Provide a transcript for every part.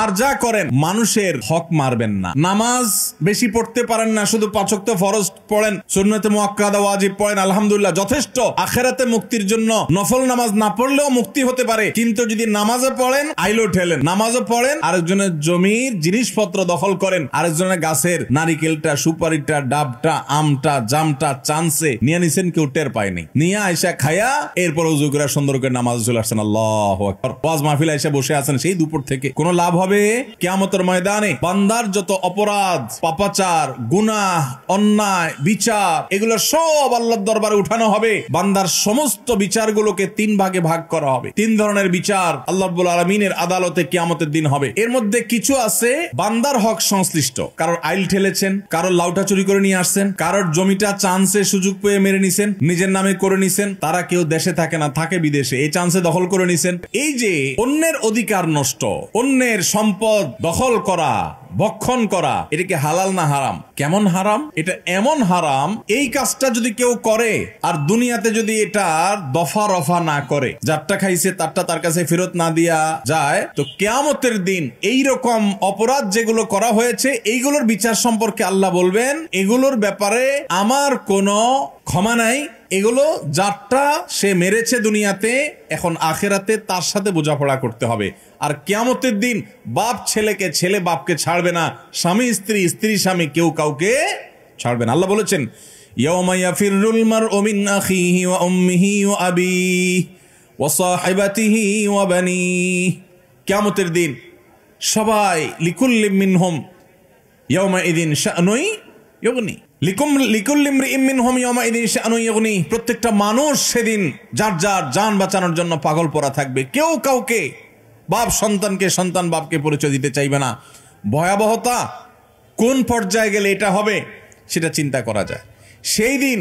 আর যা করেন মানুষের হক মারবেন না। নামাজ বেশি পড়তে পারেন না, শুধু 5 ওয়াক্ত ফরজ পড়েন, সুন্নতে মুআক্কাদা ওয়াজিব পড়েন, আলহামদুলিল্লাহ যথেষ্ট। আখিরাতে মুক্তির জন্য নফল নামাজ না পড়লেও মুক্তি হতে পারে, কিন্তু যদি নামাজে পড়েন আইলো ঠেলেন, নামাজও পড়েন আরেকজনের জমির জিনিসপত্র দখল করেন, আরেকজনের গাছের নারিকেলটা, সুপারিটা, ডাবটা, আমটা, জামটা চান্সে নিয়ে নিছেন, কেউ টের পায়নি, নিয়ে আয়সা খায়া এরপর ওযু করে সুন্দর করে নামাজ চলে আসছেন। আল্লাহু আকবার। ওয়াজ মাহফিল আয়সা বসে আছেন সেই দুপুর থেকে, কোন লাভ হবে? কিয়ামতের ময়দানে বান্দার যত অপরাধ, পাপাচার, গুনাহ, অন্যায়, বিচার, এগুলো সব আল্লাহর দরবারে উঠানো হবে। বান্দার সমস্ত বিচারগুলোকে 3 ভাগে ভাগ করা হবে। 3 ধরনের বিচার আল্লাহ রাব্বুল আলামিনের আদালতে কিয়ামতের দিন হবে। এর মধ্যে কিছু আছে বান্দার হক সংশ্লিষ্ট, কারোর আইল ঠেলেছেন, কারোর লাউটা চুরি করে নিয়ে আসছেন, কারোর জমিটা চান্সে সুযোগ পেয়ে মেরে নিছেন, নিজের নামে করে নিছেন, তারা কেউ দেশে থাকে না, থাকে বিদেশে, এই চান্সে দখল করে নিছেন। এই যে অন্যের অধিকার নষ্ট, অন্যের সম্পদ দখল করা, ভক্ষণ করা, এটা কি হালাল না হারাম? কেমন হারাম? এটা এমন হারাম, এই কাজটা যদি কেউ করে আর দুনিয়াতে যদি এটা দফা রফা না করে, যারটা খাইছে তারটা তার কাছে ফেরত না দিয়া যায়, তো কিয়ামতের দিন এই রকম অপরাধ যেগুলো করা হয়েছে এইগুলোর বিচার সম্পর্কে আল্লাহ বলবেন, এগুলোর ব্যাপারে আমার কোনো ক্ষমা নাই। এগুলো যারটা সে মেরেছে দুনিয়াতে, এখন আখিরাতে তার সাথে বোঝাপড়া করতে হবে। আর কিয়ামতের দিন বাপ ছেলেকে, ছেলে বাপকে ছাড়বে না, স্বামী স্ত্রী, স্ত্রী স্বামী, কেউ কাউকে ছাড়বে না। আল্লাহ বলেছেন, ইয়াউমা ইয়াফিরুল মারউ মিন আখিহি ওয়া উম্মিহি ওয়া আবিহি ওয়া সাহিবাতিহি ওয়া বানিহি। কিয়ামতের দিন সবাই লিকুল্লি মিনহুম ইয়াউমা ইযিন শা'নুই ইউগনি, প্রত্যেকটা মানুষ সেদিন যার যার জান বাঁচানোর জন্য পাগল পড়া থাকবে। কেউ কাউকে, বাপ সন্তানকে, সন্তান বাপকে পরিচয় দিতে চাইবে না। ভয়াবহতা কোন পর্যায়ে গেলে এটা হবে সেটা চিন্তা করা যায়। সেই দিন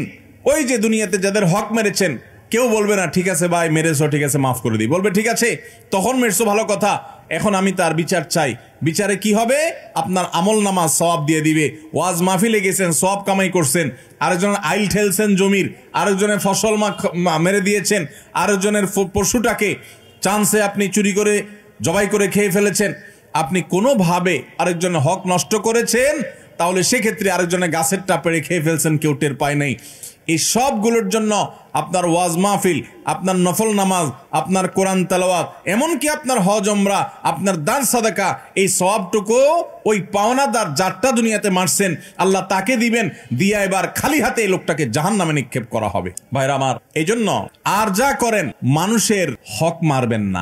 ওই যে দুনিয়াতে যাদের হক মেরেছেন, কেউ বলবে না ঠিক আছে ভাই মেরেছো, ঠিক আছে মাফ করে দিই, বলবে ঠিক আছে তখন মেরেছো ভালো কথা, এখন আমি তার বিচার চাই। বিচারে কি হবে? আপনার আমল নামা সওয়াব দিয়ে দিবে। ওয়াজ মাহফিলে গেছেন, সওয়াব কামাই করছেন, আরেকজনের আইল ঠেলছেন জমির, আরেকজনের ফসল মেরে দিয়েছেন, আরেকজনের পশুটাকে চান্সে আপনি চুরি করে জবাই করে খেয়ে ফেলেছেন, আপনি কোনোভাবে আরেকজনের হক নষ্ট করেছেন, তাহলে সেক্ষেত্রে আরেকজনের গাছেরটা পেড়ে খেয়ে ফেলছেন, কেউ টের পায় নাই। এই সবগুলোর জন্য আপনার ওয়াজ মাহফিল, আপনার নফল নামাজ, আপনার কোরআন তেলাওয়াত, এমনকি আপনার হজ উমরা, আপনার দান সাদাকা, এই সওয়াবটুকু ওই পাওনাদার যারটা দুনিয়াতে মারছেন আল্লাহ তাকে দিবেন, দিয়া এবার খালি হাতে এই লোকটাকে জাহান্নামে নিক্ষেপ করা হবে। ভাইরা আমার, এই জন্য আর যা করেন মানুষের হক মারবেন না।